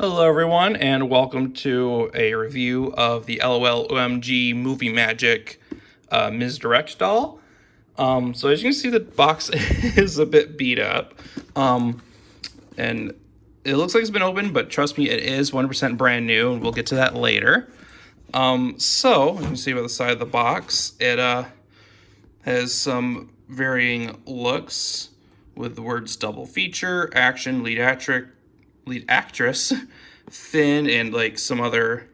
Hello, everyone, and welcome to a review of the LOL OMG Movie Magic Ms. Direct doll. So as you can see, the box is a bit beat up, and it looks like it's been opened, but trust me, it is 100% brand new, and we'll get to that later. So you can see by the side of the box, it has some varying looks with the words double feature, action, lead actress, thin, and like some other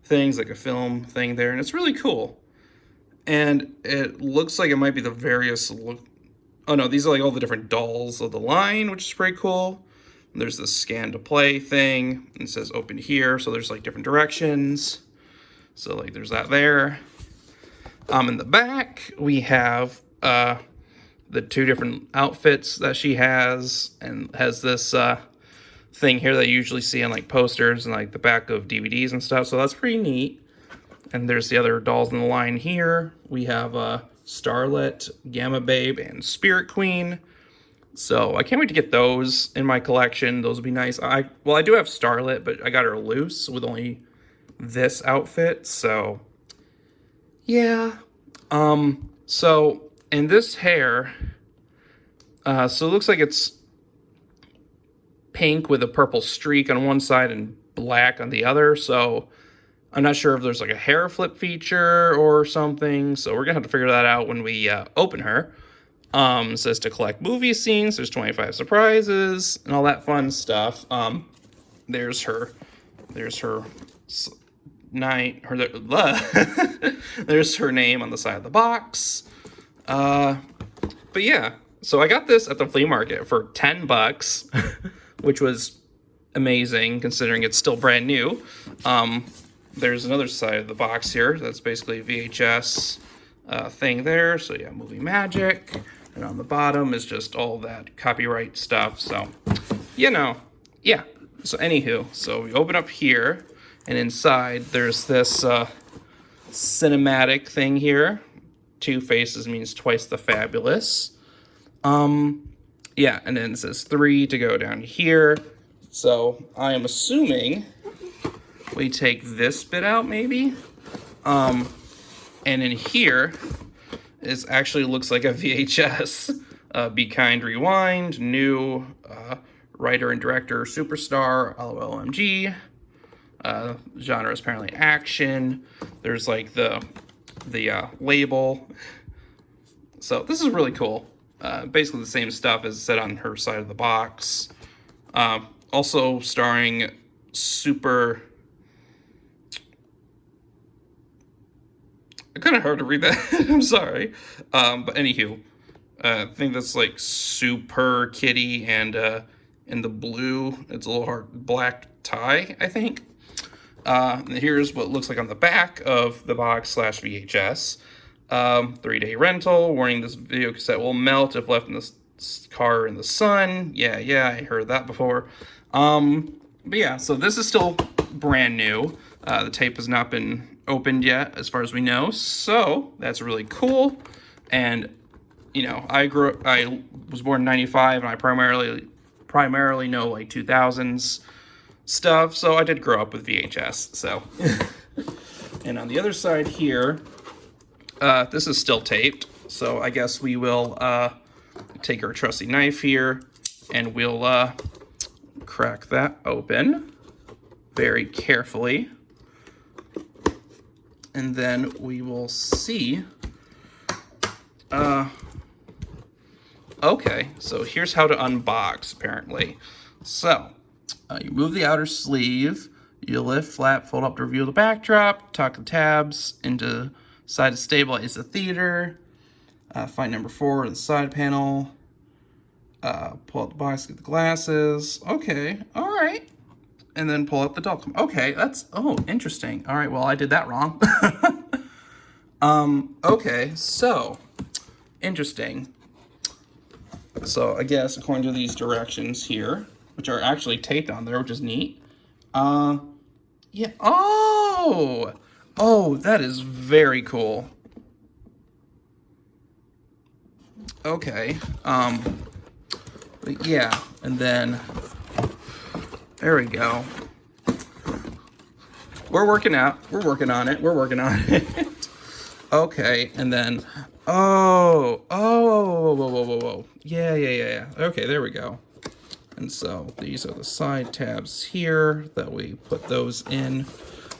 things like a film thing there, and it's really cool. And it looks like it might be the various oh no, these are like all the different dolls of the line, which is pretty cool. And there's this scan to play thing, and it says open here, so there's like different directions. So like there's that there. In the back we have the two different outfits that she has, and has this thing here that you usually see on like posters and like the back of DVDs and stuff, so that's pretty neat. And there's the other dolls in the line here. We have Starlet, Gamma Babe, and Spirit Queen. So I can't wait to get those in my collection. Those would be nice. I do have Starlet, but I got her loose with only this outfit, so yeah. So in this hair, so it looks like it's pink with a purple streak on one side and black on the other, so I'm not sure if there's like a hair flip feature or something, so we're gonna have to figure that out when we open her. It says to collect movie scenes, there's 25 surprises and all that fun stuff. There's her there's her name on the side of the box. But yeah, so I got this at the flea market for $10, which was amazing considering it's still brand new. There's another side of the box here that's basically a VHS thing there. So yeah, movie magic. And on the bottom is just all that copyright stuff. So, yeah. So anywho, so we open up here, and inside there's this cinematic thing here. Two faces means twice the fabulous. Yeah, and then it says 3 to go down here. So I am assuming we take this bit out, maybe. And in here is actually looks like a VHS. Be Kind Rewind, new writer and director superstar, OMG. Genre is apparently action. There's like the label. So this is really cool. Basically the same stuff as said on her side of the box. Also starring super... kind of hard to read that. I'm sorry. But anywho, I think that's like Super Kitty, and in the blue, it's a little hard, black tie, I think. And here's what it looks like on the back of the box / VHS. 3-day rental. Warning, this video cassette will melt if left in the car in the sun. Yeah, I heard that before. But yeah, so this is still brand new. The tape has not been opened yet, as far as we know, so that's really cool. And you know, I was born in '95, and I primarily know like 2000s stuff, so I did grow up with VHS. So and on the other side here, this is still taped, so I guess we will take our trusty knife here, and we'll crack that open very carefully. And then we will see. Okay, so here's how to unbox, apparently. So, you move the outer sleeve, you lift, flap, fold up to reveal the backdrop, tuck the tabs into side to stabilize the theater, find number 4 on the side panel, pull out the box, get the glasses. Okay, all right. And then pull up the doll. Okay, that's, oh, interesting. All right, well, I did that wrong. Okay, so, interesting. So, I guess, according to these directions here, which are actually taped on there, which is neat. Yeah, oh, that is very cool. Okay, but yeah, and then, there we go. We're working on it. We're working on it. Okay, and then, whoa, whoa. Yeah. Okay, there we go. And so these are the side tabs here that we put those in.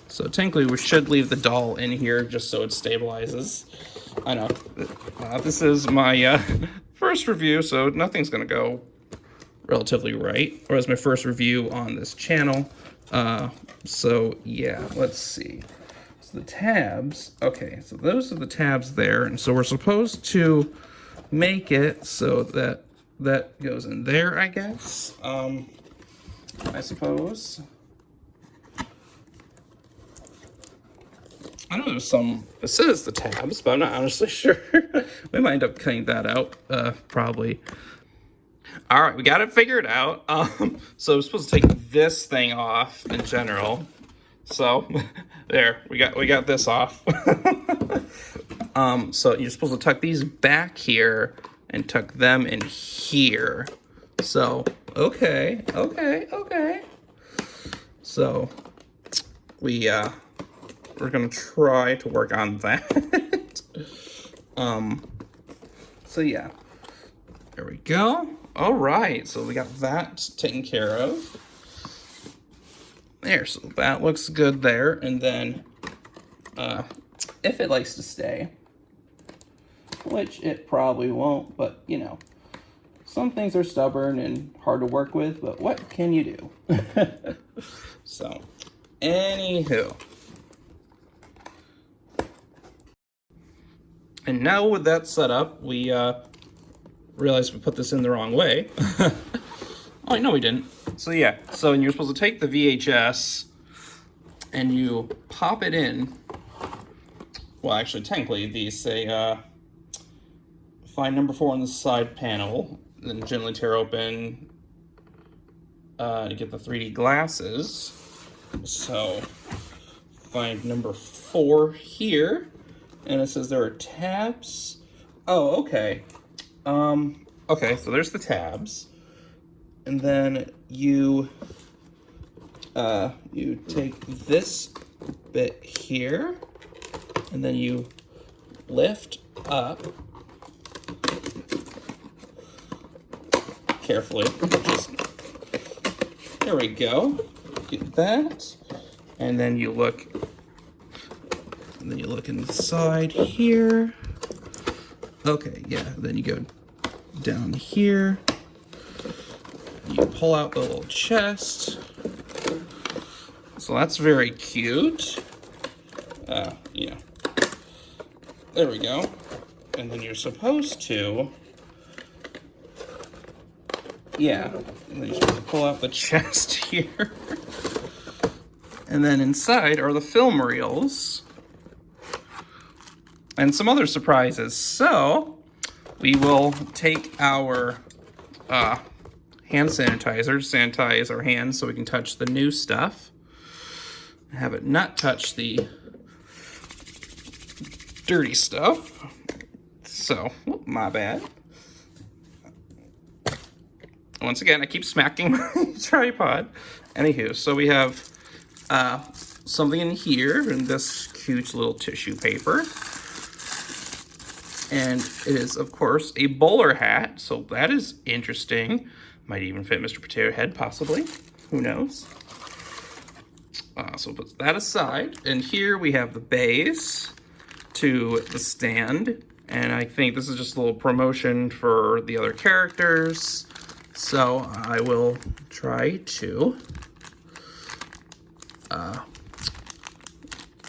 So technically we should leave the doll in here just so it stabilizes. I know, this is my first review, so nothing's gonna go relatively right. Or as my first review on this channel. So yeah, let's see. So the tabs, okay, so those are the tabs there. And so we're supposed to make it so that that goes in there, I guess. I suppose. I know there's some, it says the tabs, but I'm not honestly sure. We might end up cutting that out, probably. All right, we got it figured out. So we're supposed to take this thing off in general. So there, we got this off. So you're supposed to tuck these back here and tuck them in here. So, okay. So we're gonna try to work on that. So yeah, there we go. All right, so we got that taken care of. There, so that looks good there. And then, if it likes to stay, which it probably won't, but you know, some things are stubborn and hard to work with, but what can you do? So, anywho. And now with that set up, we realized we put this in the wrong way. Oh, no, we didn't. So yeah, so you're supposed to take the VHS and you pop it in. Well, actually, technically, these say find number 4 on the side panel, then gently tear open. You get the 3D glasses. So find number 4 here, and it says there are tabs. Oh, okay. Okay, so there's the tabs. And then you take this bit here, and then you lift up carefully. There we go. Get that, and then you look. And then you look inside here. Okay, yeah. Then you go down here. You pull out the little chest. So that's very cute. Yeah. There we go. And then you're supposed to, yeah, and then you're supposed to pull out the chest here. And then inside are the film reels and some other surprises. So we will take our hand sanitizer, sanitize our hands so we can touch the new stuff. Have it not touch the dirty stuff. So, my bad. Once again, I keep smacking my tripod. Anywho, so we have something in here in this cute little tissue paper. And it is, of course, a bowler hat. So that is interesting. Might even fit Mr. Potato Head, possibly. Who knows? So put that aside. And here we have the base to the stand. And I think this is just a little promotion for the other characters. So I will try to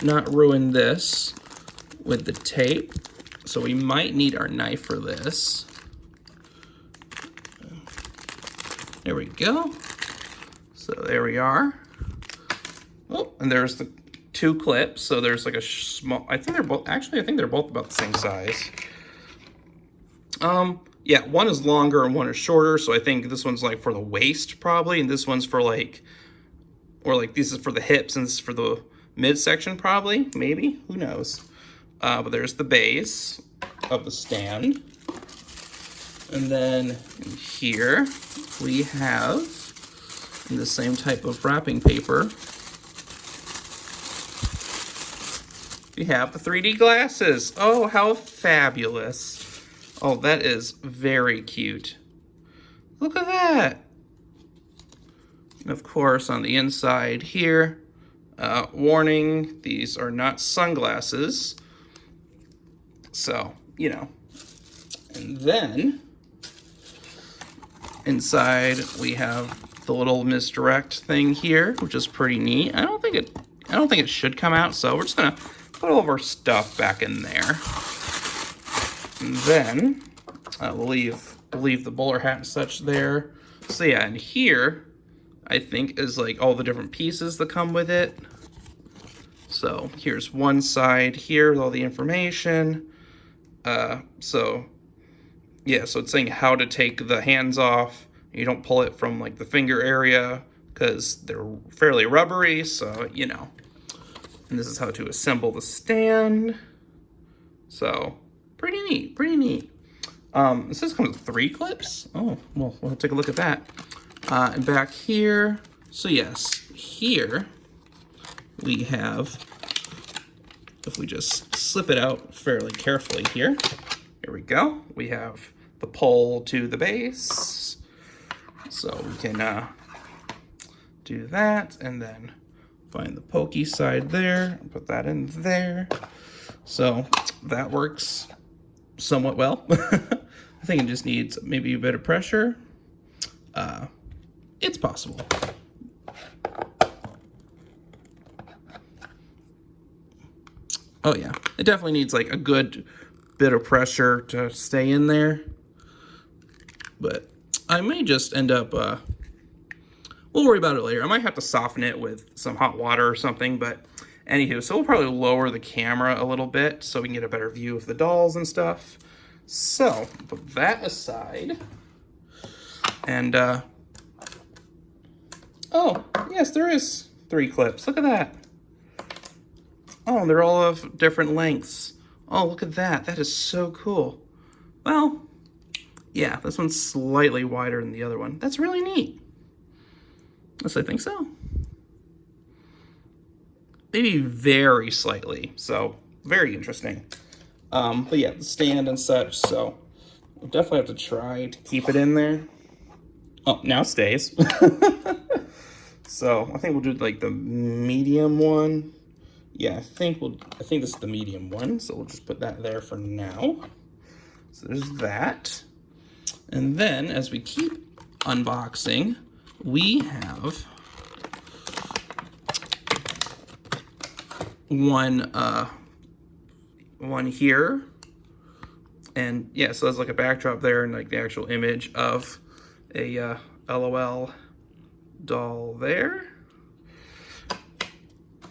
not ruin this with the tape. So we might need our knife for this. There we go. So there we are. Oh, and there's the 2 clips. So there's like a small, I think they're both about the same size. Yeah, one is longer and one is shorter. So I think this one's like for the waist probably. And this one's for like, or like this is for the hips and this is for the midsection probably, maybe, who knows. But there's the base of the stand. And then here we have the same type of wrapping paper. we have the 3D glasses. Oh, how fabulous. Oh, that is very cute. Look at that. And of course, on the inside here, warning, these are not sunglasses. So, you know. And then, inside we have the little misdirect thing here, which is pretty neat. I don't think it should come out, so we're just gonna put all of our stuff back in there. And then we'll leave the bowler hat and such there. So yeah, and here I think is like all the different pieces that come with it. So here's one side here with all the information. So yeah, so it's saying how to take the hands off. You don't pull it from like the finger area because they're fairly rubbery, so you know. And this is how to assemble the stand. So pretty neat, pretty neat. This comes with 3 clips. Oh, well, we'll take a look at that. And back here, so yes, here we have, if we just slip it out fairly carefully here, here we go. We have the pole to the base. So we can do that and then find the pokey side there, put that in there. So that works somewhat well. I think it just needs maybe a bit of pressure. It's possible. Oh yeah, it definitely needs like a good bit of pressure to stay in there. But I may just end up, we'll worry about it later. I might have to soften it with some hot water or something, but anywho, so we'll probably lower the camera a little bit so we can get a better view of the dolls and stuff. So, put that aside. And, oh, yes, there is 3 clips. Look at that. Oh, they're all of different lengths. Oh, look at that. That is so cool. Well, yeah, this one's slightly wider than the other one. That's really neat. Yes, I think so. Maybe very slightly. So, very interesting. But yeah, the stand and such. So, we'll definitely have to try to keep it in there. Oh, now it stays. So, I think we'll do like the medium one. Yeah, I think this is the medium one. So, we'll just put that there for now. So, there's that. And then, as we keep unboxing, we have one here. And yeah, so there's like a backdrop there and like the actual image of a LOL doll there.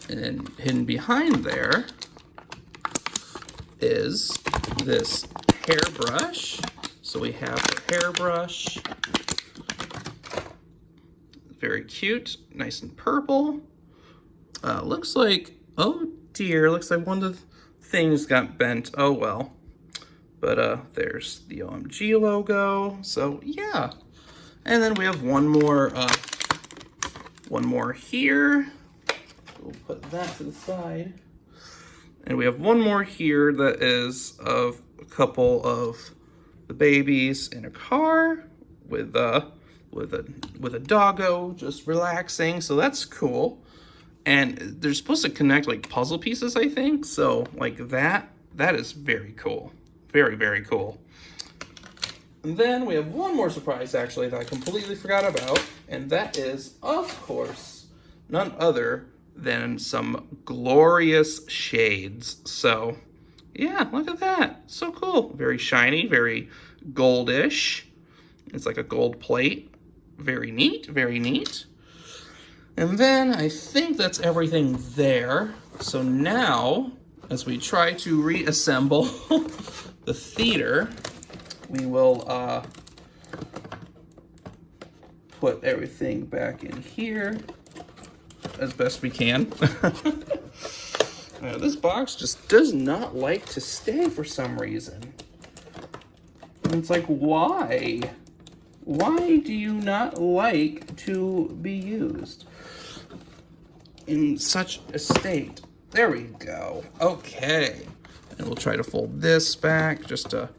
And then hidden behind there is this hairbrush. So we have a hairbrush, very cute, nice and purple. Looks like, oh dear, looks like one of the things got bent. Oh well. But there's the OMG logo. So yeah. And then we have one more here. We'll put that to the side. And we have one more here that is of a couple of the babies in a car with a doggo just relaxing, so that's cool. And they're supposed to connect like puzzle pieces, I think. So like that is very cool, very, very cool. And then we have one more surprise actually that I completely forgot about, and that is of course none other than some glorious shades. So yeah, look at that. So cool. Very shiny, very goldish. It's like a gold plate. Very neat, very neat. And then I think that's everything there. So now, as we try to reassemble the theater, we will put everything back in here as best we can. This box just does not like to stay for some reason. And it's like, why? Why do you not like to be used in such a state? There we go. Okay. And we'll try to fold this back just to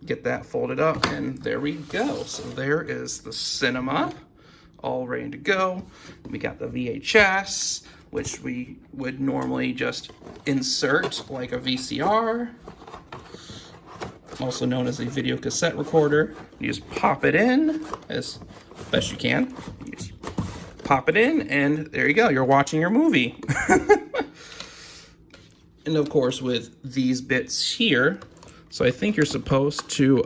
get that folded up. And there we go. So there is the cinema all ready to go. We got the VHS, which we would normally just insert like a VCR, also known as a video cassette recorder. You just pop it in as best you can. You just pop it in, and there you go. You're watching your movie. And of course, with these bits here, so I think you're supposed to,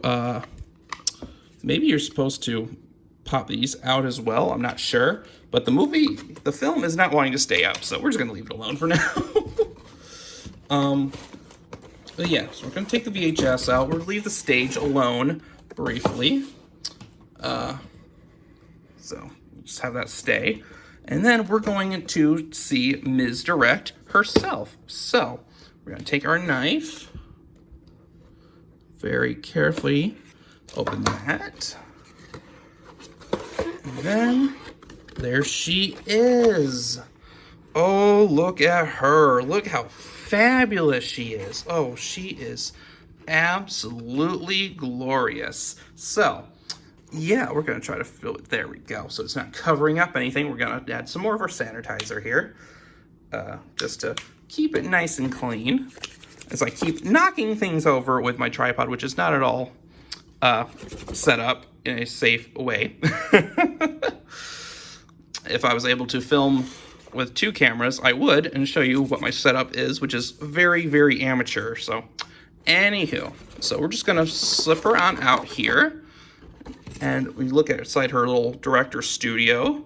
maybe you're supposed to pop these out as well. I'm not sure. But the film is not wanting to stay up, so we're just going to leave it alone for now. But yeah, so we're going to take the VHS out. We'll leave the stage alone briefly. So just have that stay. And then we're going to see Ms. Direct herself. So we're going to take our knife, very carefully open that. And then there she is. Oh, look at her. Look how fabulous she is. Oh, she is absolutely glorious. So, yeah, we're going to try to fill it. There we go. So it's not covering up anything. We're going to add some more of our sanitizer here, just to keep it nice and clean, as I keep knocking things over with my tripod, which is not at all set up in a safe way. If I was able to film with 2 cameras, I would, and show you what my setup is, which is very, very amateur. So, anywho, so we're just gonna slip her on out here, and we look inside her little director studio.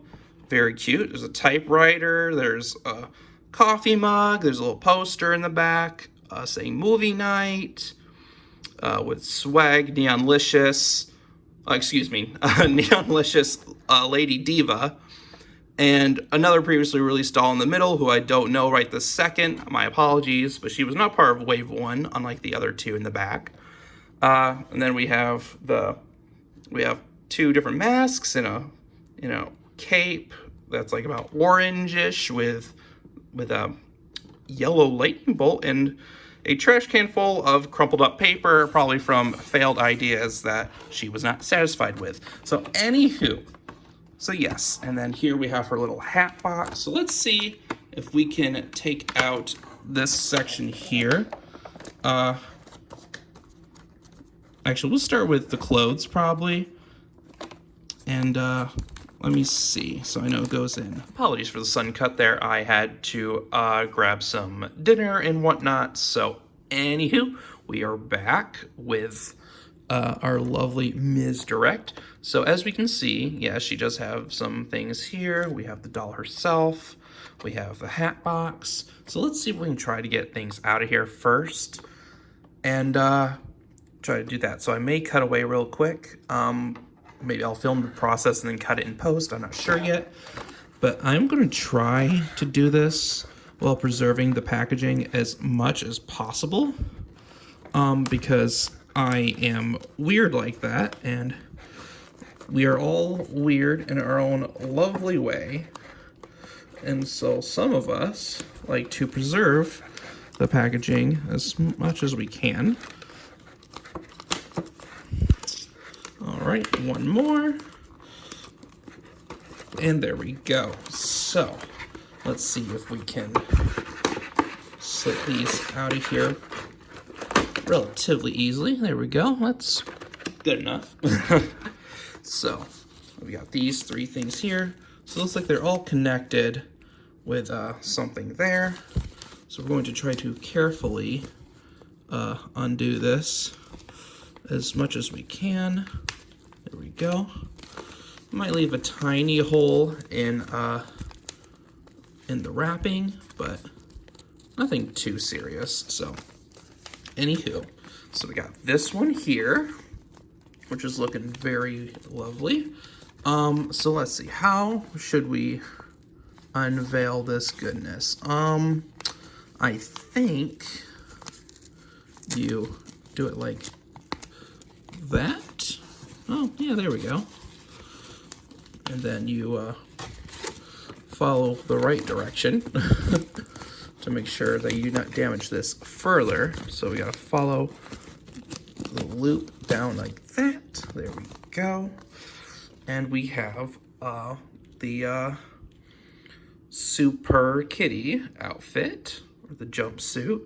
Very cute. There's a typewriter. There's a coffee mug. There's a little poster in the back saying "Movie Night" with swag, Neonlicious. Neonlicious Lady Diva. And another previously released doll in the middle, who I don't know right this second. My apologies, but she was not part of Wave 1, unlike the other 2 in the back. And then we have 2 different masks and a cape that's like about orangish with a yellow lightning bolt, and a trash can full of crumpled up paper, probably from failed ideas that she was not satisfied with. So anywho. So yes, and then here we have her little hat box. So let's see if we can take out this section here. Actually, we'll start with the clothes probably. And let me see, so I know it goes in. Apologies for the sun cut there. I had to grab some dinner and whatnot. So anywho, we are back with our lovely Ms. Direct. So as we can see, yeah, she does have some things here. We have the doll herself. We have the hat box. So let's see if we can try to get things out of here first and try to do that. So I may cut away real quick. Maybe I'll film the process and then cut it in post. I'm not sure yet. But I'm going to try to do this while preserving the packaging as much as possible. Because I am weird like that, and we are all weird in our own lovely way. And so some of us like to preserve the packaging as much as we can. All right, one more. And there we go. So let's see if we can slip these out of here relatively easily. There we go. That's good enough. So we got these 3 things here. So it looks like they're all connected with something there. So we're going to try to carefully undo this as much as we can. There we go. Might leave a tiny hole in the wrapping, but nothing too serious. So anywho, so we got this one here, which is looking very lovely. So let's see, how should we unveil this goodness? I think you do it like that. Oh, yeah, there we go. And then you follow the right direction. to make sure that you do not damage this further. So we gotta follow the loop down like that. There we go. And we have the Super Kitty outfit, or the jumpsuit,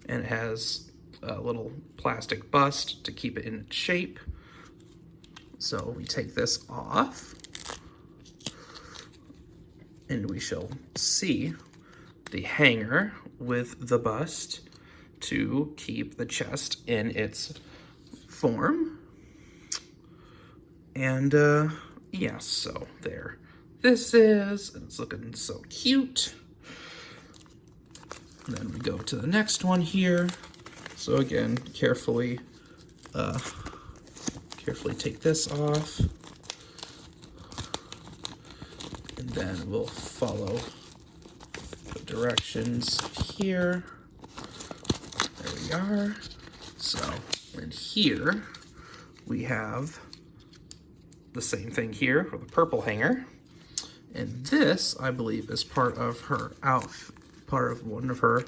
and it has a little plastic bust to keep it in its shape. So we take this off, and we shall see the hanger with the bust to keep the chest in its form. And yeah, so there this is. It's looking so cute. And then we go to the next one here. So again, carefully take this off. And then we'll follow the directions here. There we are. So, and here we have the same thing here for the purple hanger. And this, I believe, is part of her part of one of her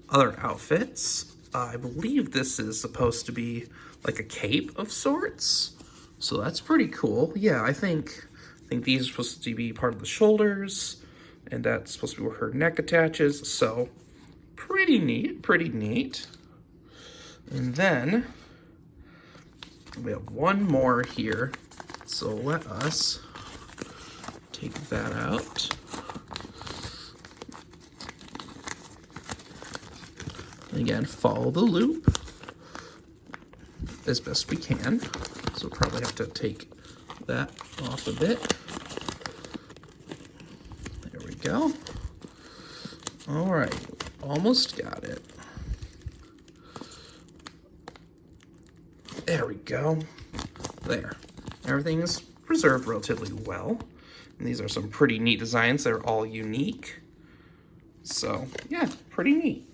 other outfits. I believe this is supposed to be like a cape of sorts. So that's pretty cool. Yeah, I think these are supposed to be part of the shoulders, and that's supposed to be where her neck attaches. So pretty neat, pretty neat. And then we have one more here. So let us take that out. And again, follow the loop as best we can. So we'll probably have to take that off a bit. There we go. All right, almost got it. There we go. There. Everything is preserved relatively well. And these are some pretty neat designs. They're all unique. So, yeah, pretty neat.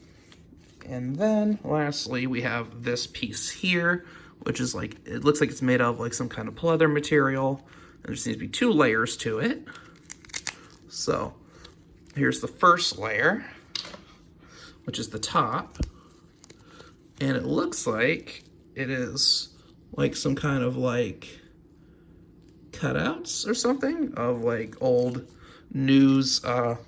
And then, lastly, we have this piece here, which is like, it looks like it's made of like some kind of pleather material. And there seems to be 2 layers to it. So, here's the first layer, which is the top. And it looks like it is like some kind of like cutouts or something of like old news, I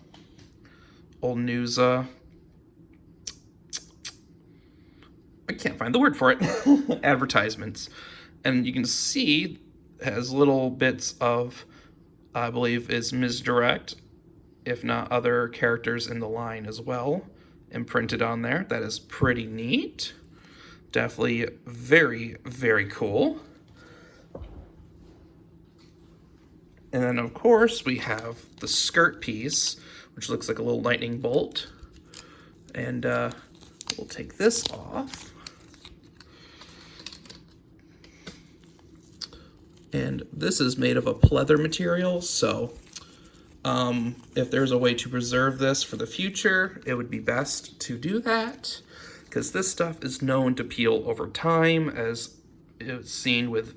can't find the word for it, advertisements. And you can see it has little bits of, I believe is Misdirect, if not other characters in the line as well, imprinted on there. That is pretty neat. Definitely very, very cool. And then, of course, we have the skirt piece, which looks like a little lightning bolt. And we'll take this off. And this is made of a pleather material, so if there's a way to preserve this for the future, it would be best to do that, because this stuff is known to peel over time, as it's seen with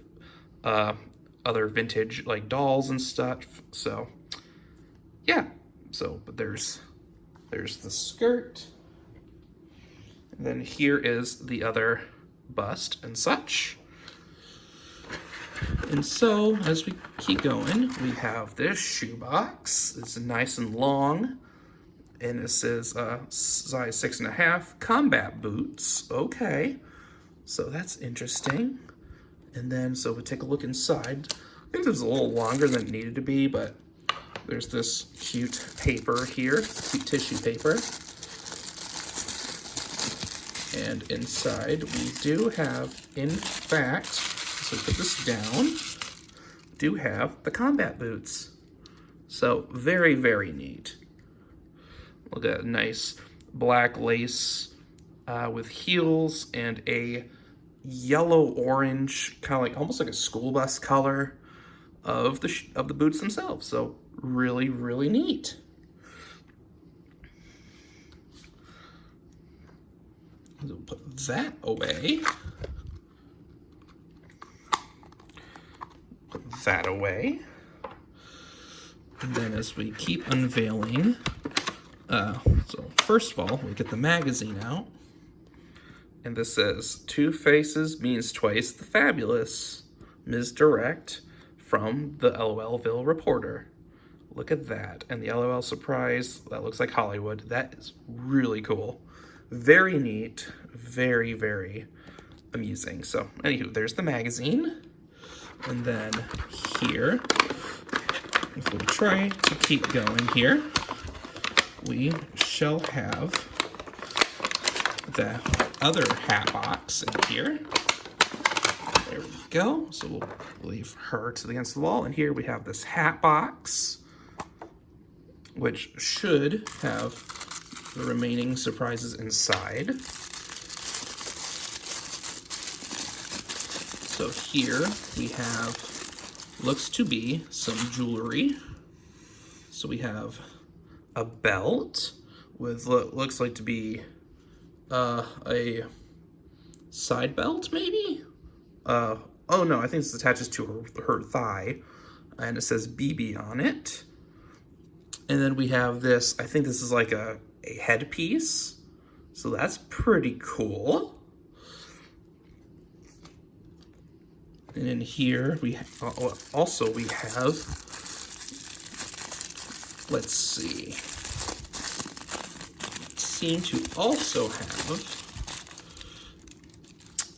other vintage like dolls and stuff. So yeah, so but there's the skirt, and then here is the other bust and such. And so as we keep going, we have this shoebox. It's nice and long, and this is size 6.5 combat boots. Okay, so that's interesting. And then, so we take a look inside. I think this is a little longer than it needed to be, but there's this cute paper here, cute tissue paper. And inside we do have, in fact, so we put this down, do have the combat boots. So very, very neat. Look at that nice black lace with heels and a yellow-orange, kind of like almost like a school bus color of the boots themselves. So really, really neat. We'll put that away. Put that away. And then as we keep unveiling, so first of all, we get the magazine out. And this says, Two Faces Means Twice the Fabulous. Ms. Direct from the LOLville Reporter. Look at that. And the LOL surprise, that looks like Hollywood. That is really cool. Very neat. Very, very amusing. So, anywho, there's the magazine. And then here, if we try to keep going here, we shall have the other hat box in here. There we go. So we'll leave her to the against the wall. And here we have this hat box, which should have the remaining surprises inside. So here we have, looks to be some jewelry. So we have a belt with looks like to be a side belt, maybe? Oh no, I think this attaches to her thigh, and it says BB on it. And then we have this, I think this is like a headpiece, so that's pretty cool. And in here we also we have, let's see, seem to also have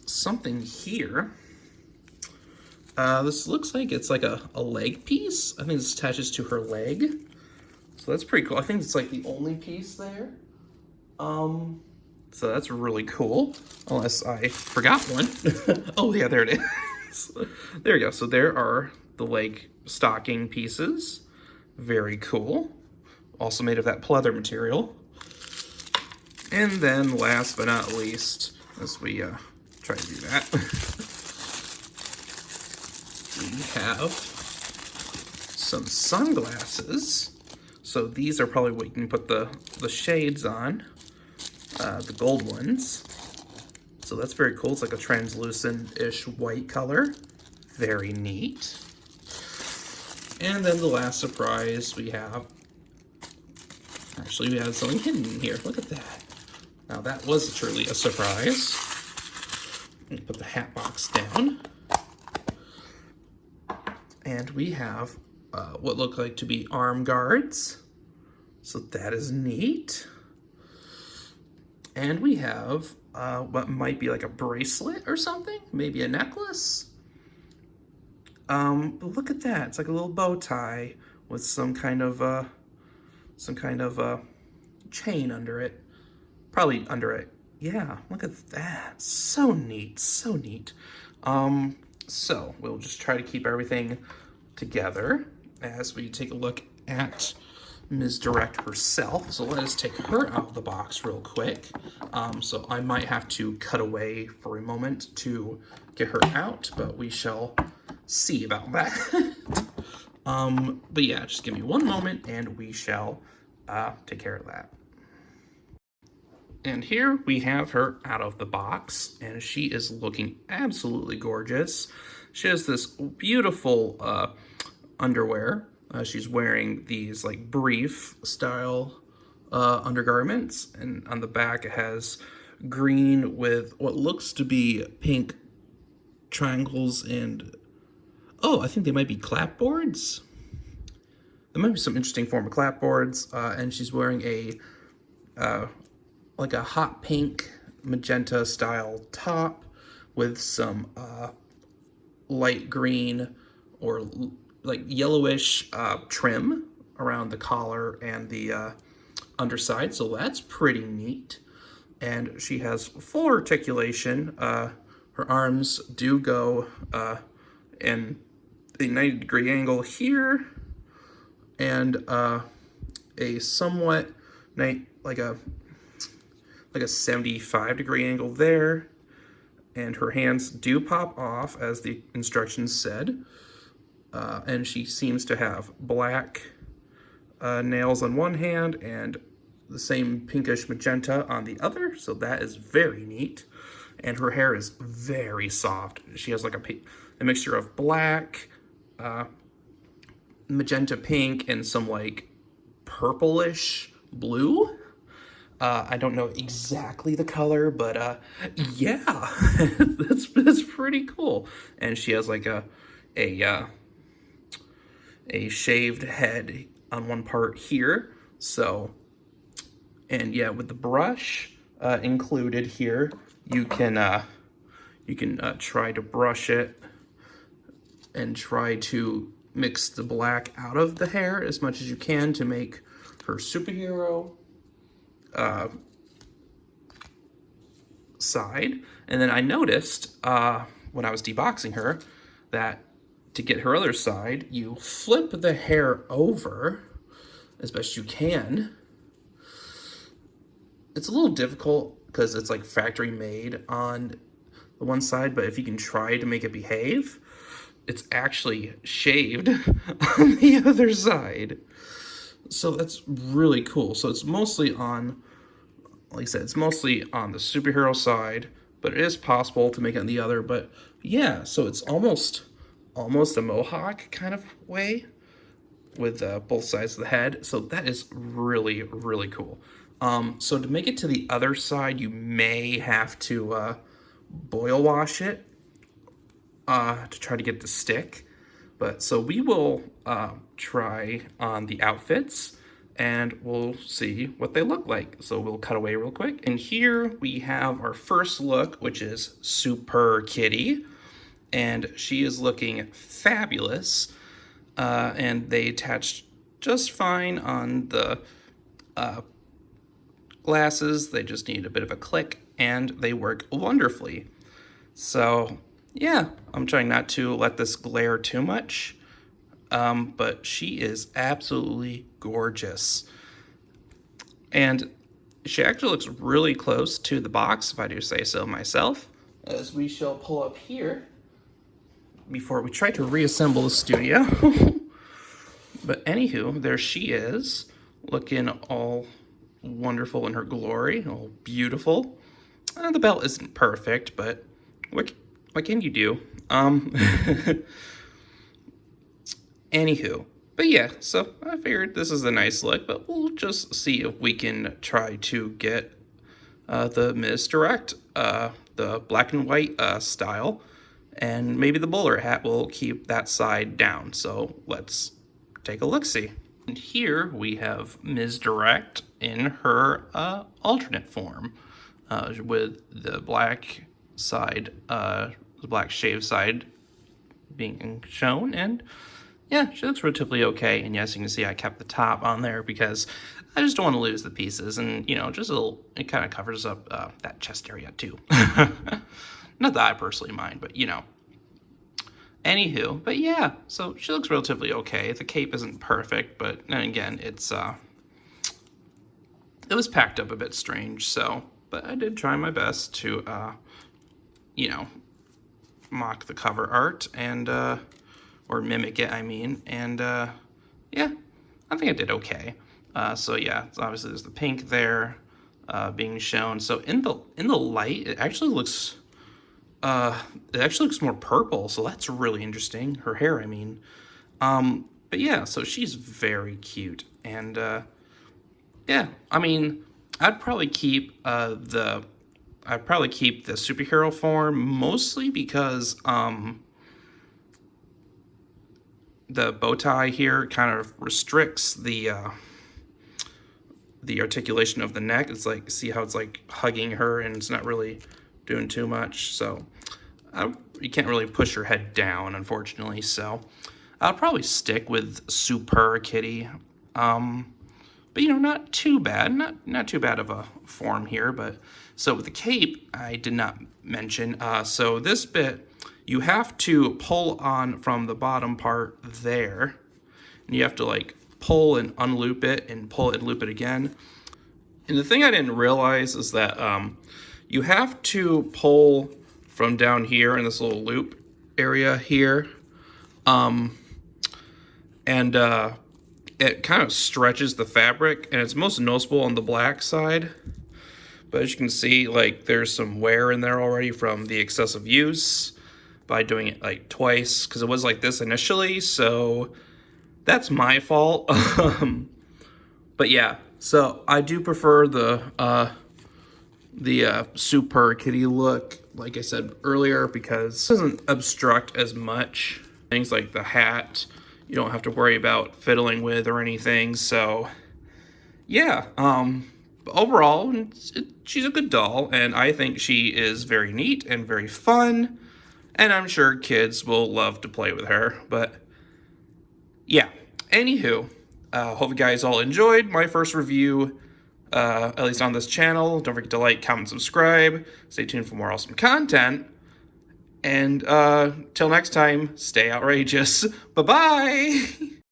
something here. This looks like it's like a leg piece. I think this attaches to her leg. So that's pretty cool. I think it's like the only piece there. So that's really cool. Unless I forgot one. Oh yeah, there it is. There you go. So there are the leg stocking pieces. Very cool. Also made of that pleather material. And then last but not least, as we try to do that, we have some sunglasses. So these are probably what you can put the shades on, the gold ones. So that's very cool. It's like a translucent-ish white color. Very neat. And then the last surprise we have, actually we have something hidden in here. Look at that. Now that was truly a surprise. Let me put the hat box down. And we have what look like to be arm guards. So that is neat. And we have what might be like a bracelet or something, maybe a necklace. But look at that, it's like a little bow tie with some kind of chain under it. Probably under it. Yeah, look at that. So neat, so neat. So we'll just try to keep everything together as we take a look at Ms. Direct herself. So let us take her out of the box real quick. So I might have to cut away for a moment to get her out, but we shall see about that. But yeah, just give me one moment and we shall take care of that. And here we have her out of the box, and she is looking absolutely gorgeous. She has this beautiful underwear. She's wearing these like brief style undergarments, and on the back it has green with what looks to be pink triangles and, oh, I think they might be clapboards. There might be some interesting form of clapboards, and she's wearing a like a hot pink magenta style top with some light green or like yellowish trim around the collar and the underside. So that's pretty neat. And she has full articulation. Her arms do go in a 90-degree angle here, and a somewhat like a 75-degree angle there, and her hands do pop off as the instructions said, and she seems to have black nails on one hand and the same pinkish magenta on the other, so that is very neat. And her hair is very soft. She has like a mixture of black, magenta pink, and some like purplish blue. I don't know exactly the color, but yeah, that's pretty cool. And she has like a a shaved head on one part here. So, and yeah, with the brush included here, you can try to brush it and try to mix the black out of the hair as much as you can to make her superhero side. And then I noticed when I was deboxing her that to get her other side, you flip the hair over as best you can. It's a little difficult because it's like factory made on the one side, but if you can try to make it behave, it's actually shaved on the other side. So that's really cool. So it's mostly on, like I said, it's mostly on the superhero side, but it is possible to make it on the other. But yeah, so it's almost a mohawk kind of way with both sides of the head. So that is really, really cool. So to make it to the other side, you may have to boil wash it to try to get it to stick. But so we will try on the outfits and we'll see what they look like. So we'll cut away real quick. And here we have our first look, which is Super Kitty. And she is looking fabulous. And they attached just fine on the glasses. They just need a bit of a click and they work wonderfully. So yeah, I'm trying not to let this glare too much. But she is absolutely gorgeous. And she actually looks really close to the box, if I do say so myself, as we shall pull up here before we try to reassemble the studio. But anywho, there she is, looking all wonderful in her glory, all beautiful. The belt isn't perfect, but what can you do? Anywho, but yeah, so I figured this is a nice look, but we'll just see if we can try to get the misdirect, the black and white style, and maybe the bowler hat will keep that side down. So let's take a look-see. And here we have Ms. Direct in her alternate form, with the black side, the black shave side being shown, and yeah, she looks relatively okay. And yes, you can see I kept the top on there because I just don't want to lose the pieces. And, you know, just a little, it kind of covers up that chest area too. Not that I personally mind, but, you know. Anywho, but yeah, so she looks relatively okay. The cape isn't perfect, but then again, it was packed up a bit strange. So, but I did try my best to, you know, mock the cover art and, or mimic it, I mean, and yeah, I think I did okay. So yeah, obviously there's the pink there being shown. So in the light, it actually looks more purple. So that's really interesting. Her hair, I mean. But yeah, so she's very cute, and yeah, I mean, I'd probably keep the superhero form mostly because the bow tie here kind of restricts the articulation of the neck. It's like, see how it's like hugging her and it's not really doing too much. So you can't really push her head down, unfortunately. So I'll probably stick with Super Kitty. But, you know, not too bad. Not too bad of a form here. But so with the cape, I did not mention. So this bit, you have to pull on from the bottom part there. And you have to like pull and unloop it and pull it and loop it again. And the thing I didn't realize is that you have to pull from down here in this little loop area here. It kind of stretches the fabric, and it's most noticeable on the black side. But as you can see, like, there's some wear in there already from the excessive use by doing it like twice, because it was like this initially, so that's my fault. But yeah, So I do prefer the super kitty look, like I said earlier, because it doesn't obstruct as much. Things like the hat, you don't have to worry about fiddling with or anything. So yeah, overall, she's a good doll, and I think she is very neat and very fun, and I'm sure kids will love to play with her. But yeah, anywho, hope you guys all enjoyed my first review, at least on this channel. Don't forget to like, comment, subscribe. Stay tuned for more awesome content. And till next time, stay outrageous. Bye-bye!